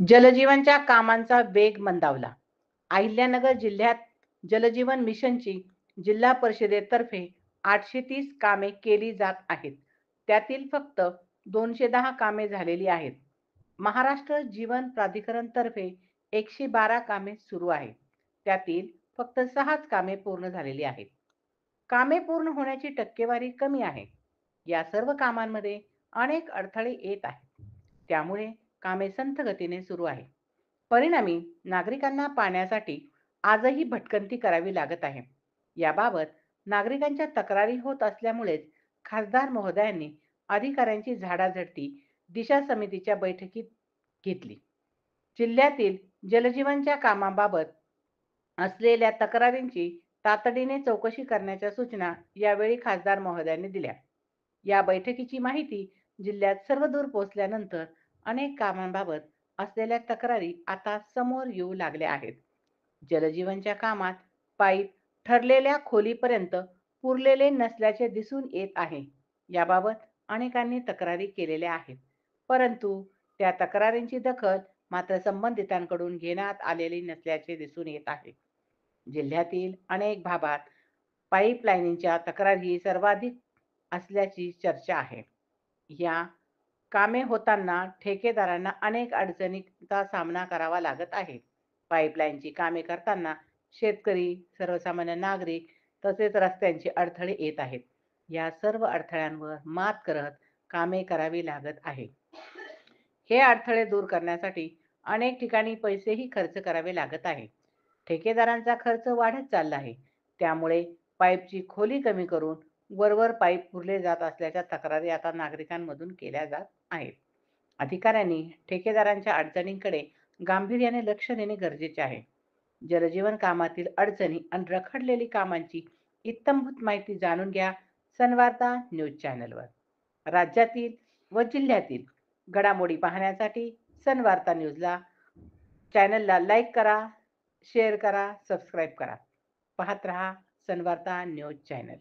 जलजीवनच्या कामांचा वेग मंदावला. अहिल्यानगर जिल्ह्यात जलजीवन मिशनची जिल्हा परिषदेतर्फे 830 कामे केली जात आहेत. त्यातील फक्त 210 कामे झालेली आहेत. महाराष्ट्र जीवन प्राधिकरणतर्फे 112 कामे सुरू आहेत. त्यातील फक्त 6च कामे पूर्ण झालेली आहेत. कामे पूर्ण होण्याची टक्केवारी कमी आहे. या सर्व कामांमध्ये अनेक अडथळे येत आहेत. त्यामुळे कामे संथ गतीने सुरू आहे. परिणामी नागरिकांना पाण्यासाठी आजही भटकंती करावी लागत आहे. याबाबत नागरिकांच्या तक्रारी होत असल्यामुळेच खासदार महोदयांनी अधिकाऱ्यांची झाडाझडती दिशा समितीच्या बैठकीत घेतली. जिल्ह्यातील जलजीवनच्या कामाबाबत असलेल्या तक्रारींची तातडीने चौकशी करण्याच्या सूचना यावेळी खासदार महोदयांनी दिल्या. या बैठकीची माहिती जिल्ह्यात सर्वदूर पोहोचल्यानंतर अनेक कामांबाबत असलेल्या तक्रारी आता समोर येऊ लागल्या आहेत. जलजीवनच्या कामात पाईप ठरलेल्या खोलीपर्यंत पुरलेले नसल्याचे दिसून येत आहे. याबाबत अनेकांनी तक्रारी केलेल्या आहेत. परंतु त्या तक्रारींची दखल मात्र संबंधितांकडून घेण्यात आलेली नसल्याचे दिसून येत आहे. जिल्ह्यातील अनेक भागात पाईपलाईनच्या तक्रारी सर्वाधिक असल्याची चर्चा आहे. या कामे होताना ठेकेदारांना अनेक अडचणींचा सामना करावा लागत आहे. पाईपलाईनची कामे करताना शेतकरी, सर्वसामान्य नागरिक तसेच रस्त्यांचे अडथळे येत आहेत. या सर्व अडथळ्यांवर मात करत कामे करावी लागत आहे. हे अडथळे दूर करण्यासाठी अनेक ठिकाणी पैसेही खर्च करावे लागत आहे. ठेकेदारांचा खर्च वाढत चालला आहे. त्यामुळे पाईपची खोली कमी करून वरवर पाईप पुरले जात असल्याच्या तक्रारी आता नागरिकांमधून केल्या जात आहेत. अधिकाऱ्यांनी ठेकेदारांच्या अडचणींकडे गांभीर्याने लक्ष देणे गरजेचे आहे. जलजीवन कामातील अडचणी आणि रखडलेली कामांची इत्थंभूत माहिती जाणून घ्या सनवार्ता न्यूज चॅनलवर. राज्यातील व जिल्ह्यातील घडामोडी पाहण्यासाठी सनवार्ता न्यूजला चॅनलला लाईक करा, शेअर करा, सबस्क्राईब करा. पाहत रहा सनवार्ता न्यूज चॅनल.